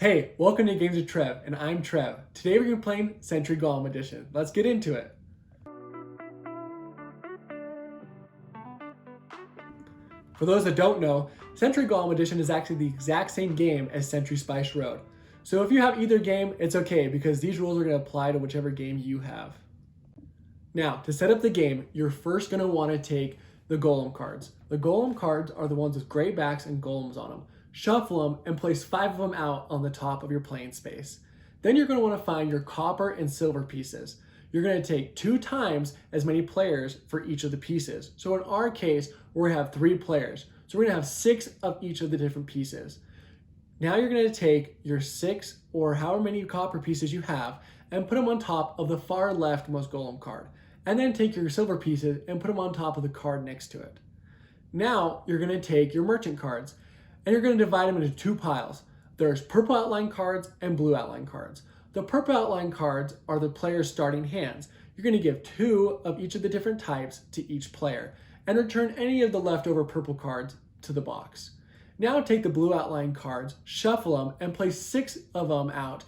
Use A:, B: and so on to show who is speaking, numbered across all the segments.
A: Hey, welcome to Games with Trev, and I'm Trev. Today we're going to be playing Century Golem Edition. Let's get into it. For those that don't know, Century Golem Edition is actually the exact same game as Century Spice Road. So if you have either game, it's okay because these rules are going to apply to whichever game you have. Now, to set up the game, you're first going to want to take the Golem cards. The Golem cards are the ones with gray backs and golems on them. Shuffle them and place 5 of them out on the top of your playing space. Then you're going to want to find your copper and silver pieces. You're going to take 2 times as many players for each of the pieces. So in our case, we're going to have 3 players. So we're going to have 6 of each of the different pieces. Now you're going to take your 6 or however many copper pieces you have and put them on top of the far leftmost golem card. And then take your silver pieces and put them on top of the card next to it. Now you're going to take your merchant cards and you're going to divide them into 2 piles. There's purple outline cards and blue outline cards. The purple outline cards are the player's starting hands. You're going to give 2 of each of the different types to each player and return any of the leftover purple cards to the box. Now take the blue outline cards, shuffle them, and place 6 of them out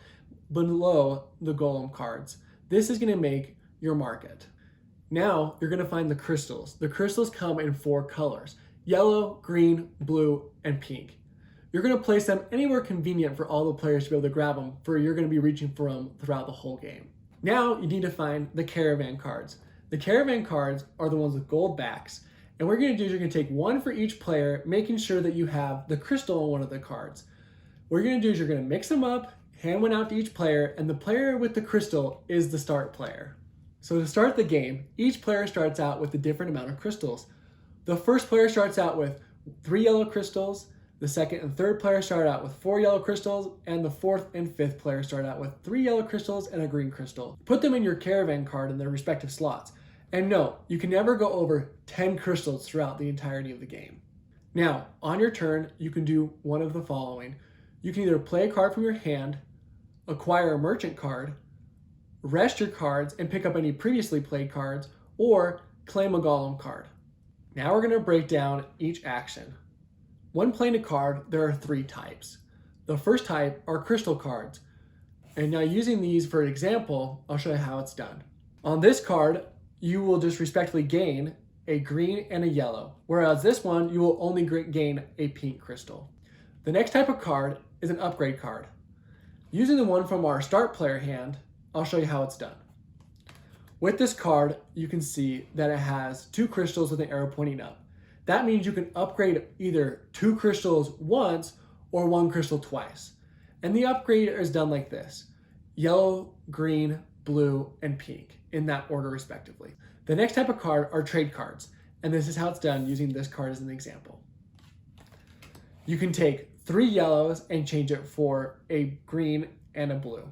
A: below the golem cards. This is going to make your market. Now you're going to find the crystals. The crystals come in 4 colors: yellow, green, blue, and pink. You're going to place them anywhere convenient for all the players to be able to grab them, for you're going to be reaching for them throughout the whole game. Now you need to find the Caravan cards. The Caravan cards are the ones with gold backs, and what you're going to do is you're going to take 1 for each player, making sure that you have the crystal on one of the cards. What you're going to do is you're going to mix them up, hand 1 out to each player, and the player with the crystal is the start player. So to start the game, each player starts out with a different amount of crystals. The first player starts out with 3 yellow crystals, the second and third player start out with 4 yellow crystals, and the 4th and 5th player start out with 3 yellow crystals and a green crystal. Put them in your Caravan card in their respective slots. And note, you can never go over 10 crystals throughout the entirety of the game. Now, on your turn, you can do one of the following. You can either play a card from your hand, acquire a merchant card, rest your cards and pick up any previously played cards, or claim a golem card. Now we're going to break down each action. When playing a card, there are 3 types. The first type are crystal cards. And now using these for an example, I'll show you how it's done. On this card, you will just respectively gain a green and a yellow, whereas this one, you will only gain a pink crystal. The next type of card is an upgrade card. Using the one from our start player hand, I'll show you how it's done. With this card, you can see that it has 2 crystals with an arrow pointing up. That means you can upgrade either 2 crystals once or 1 crystal twice. And the upgrade is done like this: yellow, green, blue, and pink, in that order respectively. The next type of card are trade cards, and this is how it's done using this card as an example. You can take 3 yellows and change it for a green and a blue.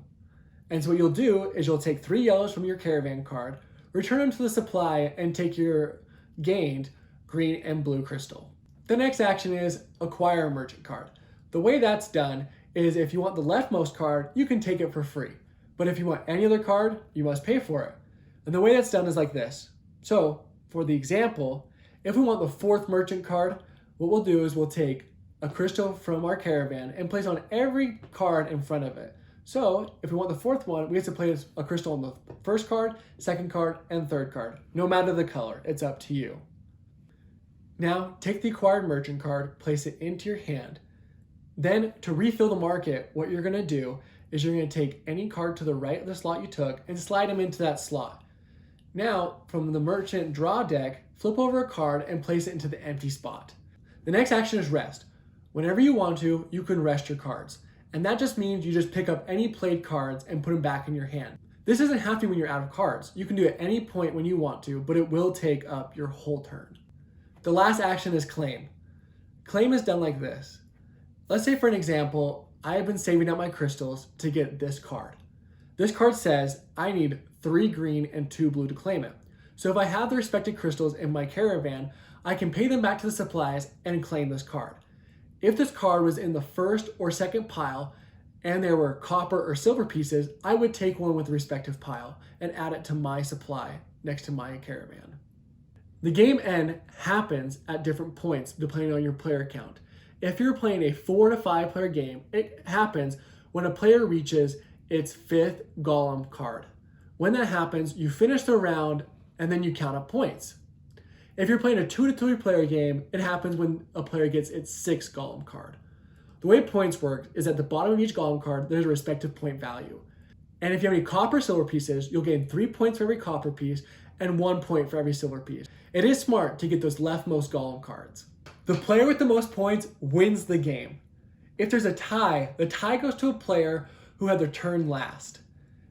A: And so what you'll do is you'll take 3 yellows from your Caravan card, return them to the supply, and take your gained green and blue crystal. The next action is acquire a merchant card. The way that's done is if you want the leftmost card, you can take it for free. But if you want any other card, you must pay for it. And the way that's done is like this. So for the example, if we want the 4th merchant card, what we'll do is we'll take a crystal from our Caravan and place on every card in front of it. So if we want the 4th one, we have to place a crystal on the 1st card, 2nd card, and 3rd card, no matter the color. It's up to you. Now take the acquired merchant card, place it into your hand. Then to refill the market, what you're going to do is you're going to take any card to the right of the slot you took and slide them into that slot. Now from the merchant draw deck, flip over a card and place it into the empty spot. The next action is rest. Whenever you want to, you can rest your cards. And that just means you just pick up any played cards and put them back in your hand. This doesn't have to be when you're out of cards. You can do it at any point when you want to, but it will take up your whole turn. The last action is claim. Claim is done like this. Let's say for an example, I have been saving up my crystals to get this card. This card says I need 3 green and 2 blue to claim it. So if I have the respective crystals in my Caravan, I can pay them back to the supplies and claim this card. If this card was in the 1st or 2nd pile and there were copper or silver pieces, I would take one with the respective pile and add it to my supply next to my Caravan. The game end happens at different points depending on your player count. If you're playing a 4 to 5 player game, it happens when a player reaches its 5th Golem card. When that happens, you finish the round and then you count up points. If you're playing a 2 to 3 player game, it happens when a player gets its 6th Golem card. The way points work is at the bottom of each Golem card, there's a respective point value. And if you have any copper silver pieces, you'll gain 3 points for every copper piece and 1 point for every silver piece. It is smart to get those leftmost Golem cards. The player with the most points wins the game. If there's a tie, the tie goes to a player who had their turn last.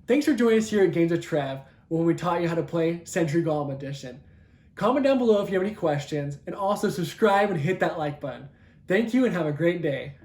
A: Thanks for joining us here at Games of Trev when we taught you how to play Sentry Golem Edition. Comment down below if you have any questions, and also subscribe and hit that like button. Thank you and have a great day.